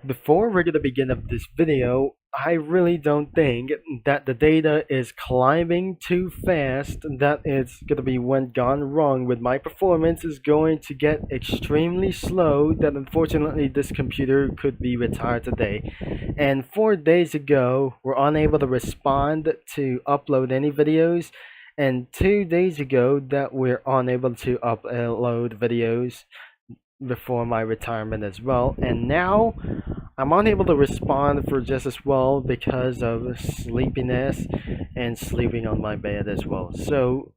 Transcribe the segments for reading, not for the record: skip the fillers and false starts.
Before we're gonna begin of this video, I really don't think that the data is climbing too fast, that it's gonna be when gone wrong with my performance is going to get extremely slow, that unfortunately this computer could be retired today. And 4 days ago, we're unable to respond to upload any videos, and 2 days ago that we're unable to upload videos before my retirement as well, and now I'm unable to respond for just as well because of sleepiness and sleeping on my bed as well. So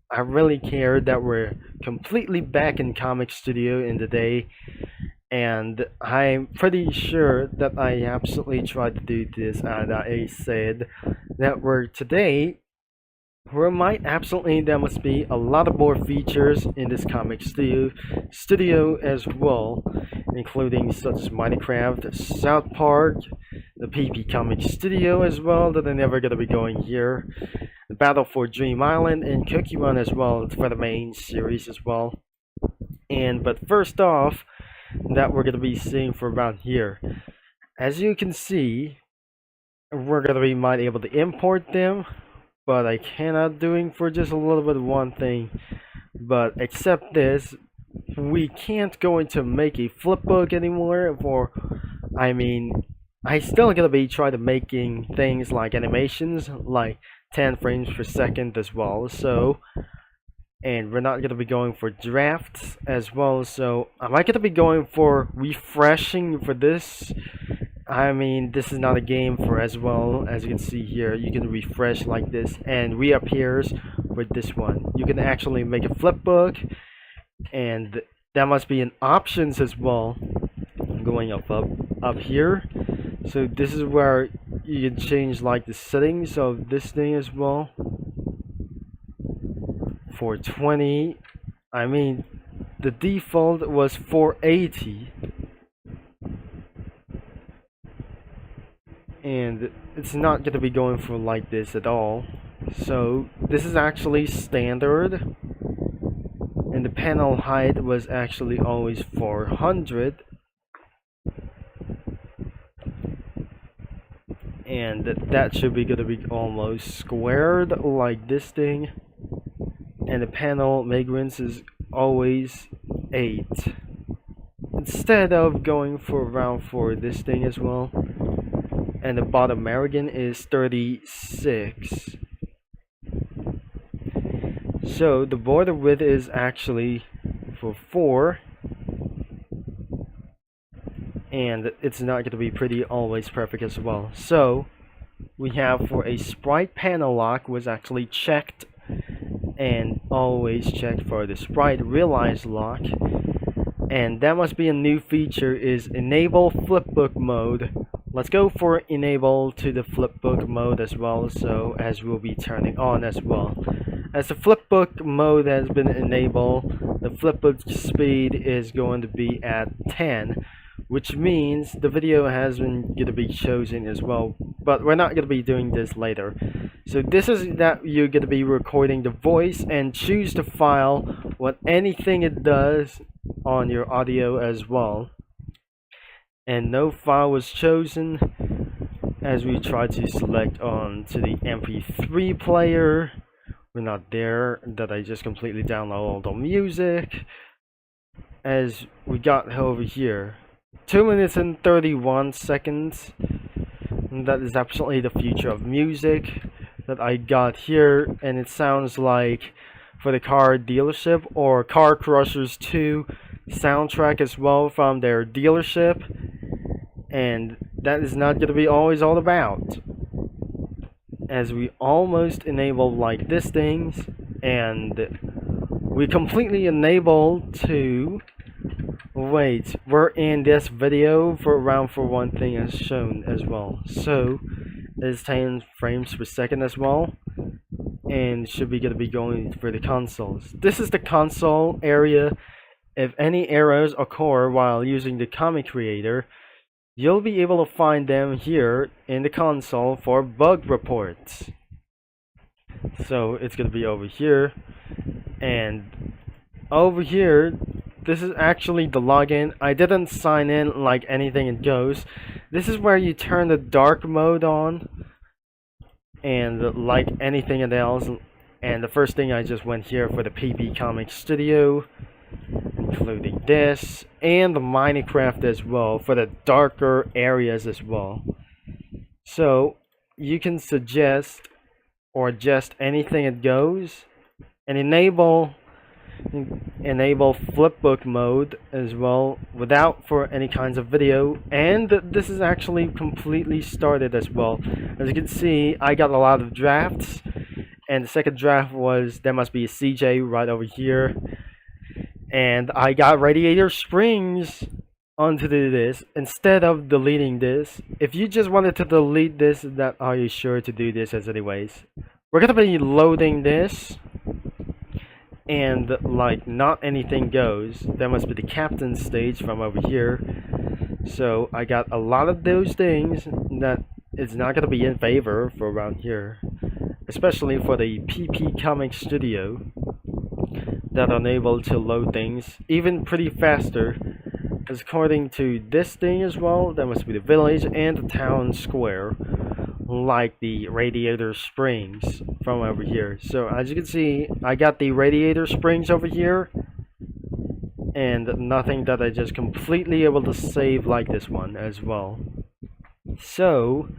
I really care that we're completely back in Comic Studio in the day, and I'm pretty sure that I absolutely tried to do this, and I said that we're today there might absolutely there must be a lot of more features in this comic studio as well, including such as Minecraft, South Park, the PP Comic Studio as well that are never gonna be going here, the Battle for Dream Island and Cookie Run as well for the main series as well. And but first off, that we're gonna be seeing for around here. As you can see, we're gonna be might able to import them, but I cannot doing for just a little bit of one thing. But except this, we can't go into make a flipbook anymore. I still gonna be trying to making things like animations, like 10 frames per second as well. So, and we're not gonna be going for drafts as well. So, am I gonna be going for refreshing for this? This is not a game for as well. As you can see here, you can refresh like this and reappears with this one. You can actually make a flipbook, and that must be in options as well. Going up here. So this is where you can change like the settings of this thing as well. For 20, the default was 480. And it's not going to be going for like this at all. So this is actually standard, and the panel height was actually always 400, and that should be going to be almost squared like this thing, and the panel migrants is always 8 instead of going for around for this thing as well. And the bottom margin is 36. So the border width is actually for 4, and it's not going to be pretty always perfect as well. So we have for a sprite panel lock was actually checked, and always checked for the sprite realize lock, and that must be a new feature is enable flipbook mode. Let's go for enable to the flipbook mode as well, so as we'll be turning on as well. As the flipbook mode has been enabled, the flipbook speed is going to be at 10, which means the video has been going to be chosen as well, but we're not going to be doing this later. So this is that you're going to be recording the voice and choose the file, what anything it does on your audio as well. And no file was chosen as we try to select on to the MP3 player. We're not there, that I just completely download all the music. As we got over here, 2 minutes and 31 seconds. And that is absolutely the future of music that I got here, and it sounds like for the car dealership or Car Crushers 2 soundtrack as well from their dealership, and that is not going to be always all about. As we almost enabled like this things, and we completely enabled to wait, we're in this video for around for one thing as shown as well. So it's 10 frames per second as well, and should be going to be going for the consoles. This is the console area. If any errors occur while using the comic creator, you'll be able to find them here in the console for bug reports. So it's going to be over here, and over here this is actually the login. I didn't sign in like anything it goes. This is where you turn the dark mode on, and like anything else. And the first thing, I just went here for the PP Comic Studio, including this and the Minecraft as well for the darker areas as well. So you can suggest or just anything it goes, and enable flipbook mode as well without for any kinds of video. And this is actually completely started as well. As you can see, I got a lot of drafts, and the second draft was there must be a CJ right over here, and I got radiator springs onto this instead of deleting this. If you just wanted to delete this, that are you sure to do this as anyways? We're gonna be loading this, and like not anything goes. There must be the captain stage from over here. So I got a lot of those things that is not gonna be in favor for around here, especially for the PP Comic Studio, that are unable to load things even pretty faster. Because according to this thing as well, there must be the village and the town square, like the radiator springs from over here. So as you can see, I got the radiator springs over here, and nothing that I just completely able to save like this one as well. So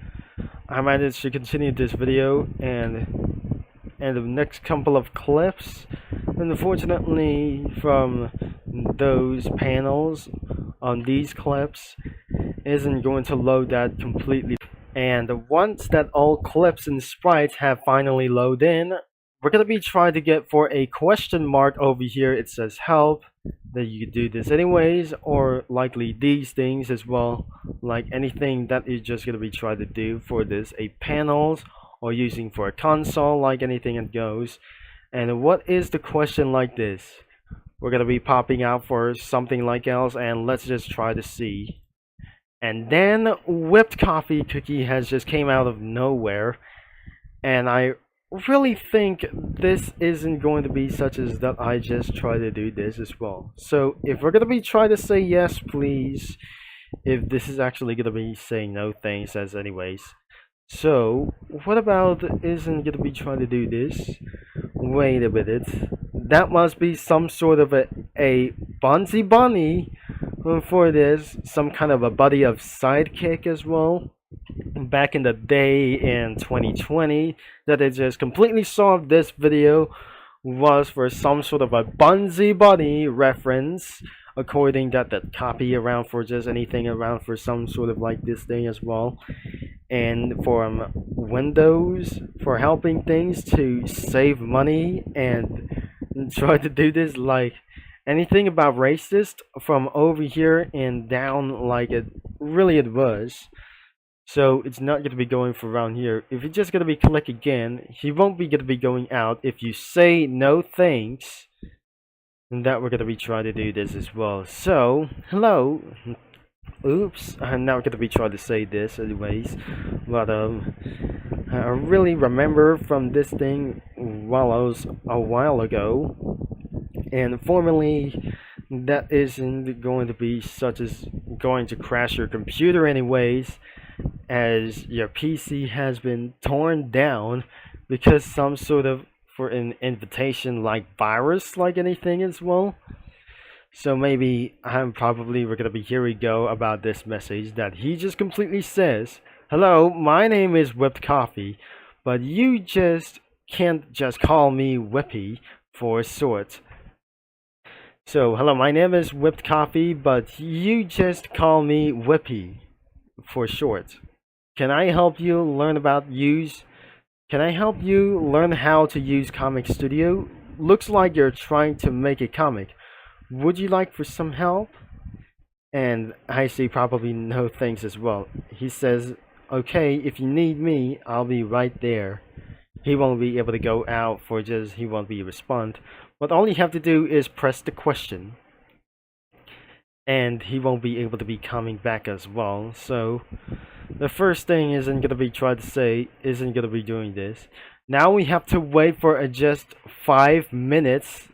I managed to continue this video and the next couple of clips. Unfortunately, from those panels on these clips isn't going to load that completely. And once that all clips and sprites have finally loaded in, we're gonna be trying to get for a question mark over here. It says help, that you could do this anyways, or likely these things as well, like anything that you're just gonna be trying to do for this, a panels or using for a console, like anything that goes. And what is the question like this? We're gonna be popping out for something like else, and let's just try to see. And then whipped coffee cookie has just came out of nowhere, and I really think this isn't going to be such as that I just try to do this as well. So if we're gonna be trying to say yes please, if this is actually gonna be saying no thanks as anyways. So what about isn't gonna be trying to do this? Wait a minute, that must be some sort of a Bonzi Bunny for this, some kind of a buddy of sidekick as well. Back in the day in 2020, that they just completely solved this video was for some sort of a Bonzi Bunny reference, according that copy around for just anything around for some sort of like this thing as well. And from Windows for helping things to save money and try to do this like anything about racist from over here and down, like it was. So it's not going to be going for around here. If you're just going to be click again, he won't be going to be going out. If you say no thanks, and that we're going to be trying to do this as well. So hello. Oops, I'm not going to be trying to say this anyways, but I really remember from this thing a while ago, and formerly that isn't going to be such as going to crash your computer anyways, as your PC has been torn down because some sort of for an invitation like virus like anything as well. So maybe we're gonna be here we go about this message that he just completely says, hello, my name is Whipped Coffee, but you just can't just call me Whippy for short. So hello, my name is Whipped Coffee, but you just call me Whippy for short. Can I help you learn Can I help you learn how to use Comic Studio? Looks like you're trying to make a comic. Would you like for some help? And I say probably no thanks as well. He says, okay, if you need me, I'll be right there. He won't be able to go out for just, he won't be respond. But all you have to do is press the question. And he won't be able to be coming back as well. So the first thing isn't going to be trying to say, isn't going to be doing this. Now we have to wait for just 5 minutes.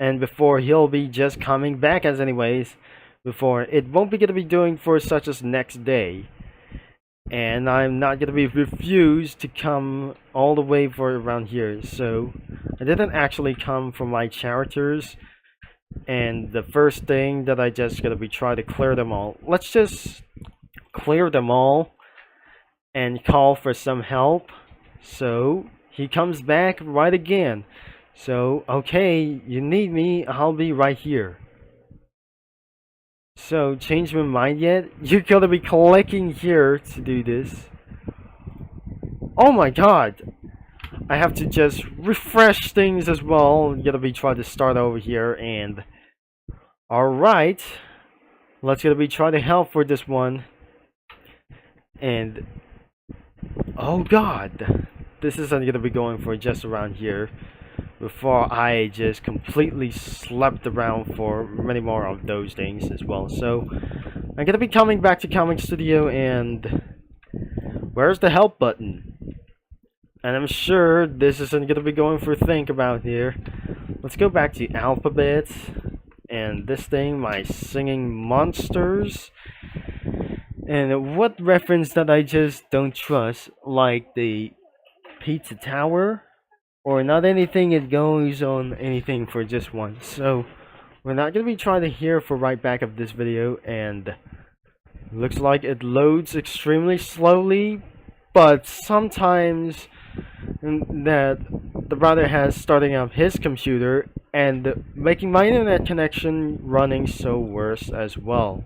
and before he'll be just coming back as anyways, before it won't be gonna be doing for such as next day. And I'm not gonna be refused to come all the way for around here, so I didn't actually come for my characters. And the first thing that I just gonna be try to clear them all. Let's just clear them all and call for some help. So he comes back right again. So okay, you need me, I'll be right here. So change my mind yet? You're gonna be clicking here to do this. Oh my god! I have to just refresh things as well. I'm gonna be trying to start over here and alright. Let's gonna be trying to help for this one. And oh god! This isn't gonna be going for just around here. Before I just completely slept around for many more of those things as well. So I'm gonna be coming back to Comic Studio, and where's the help button? And I'm sure this isn't gonna be going for think about here. Let's go back to alphabet and this thing, my singing monsters. And what reference that I just don't trust, like the pizza tower? Or not anything, it goes on anything for just one. So we're not gonna be trying to hear for right back of this video, and looks like it loads extremely slowly, but sometimes that the brother has starting up his computer and making my internet connection running so worse as well.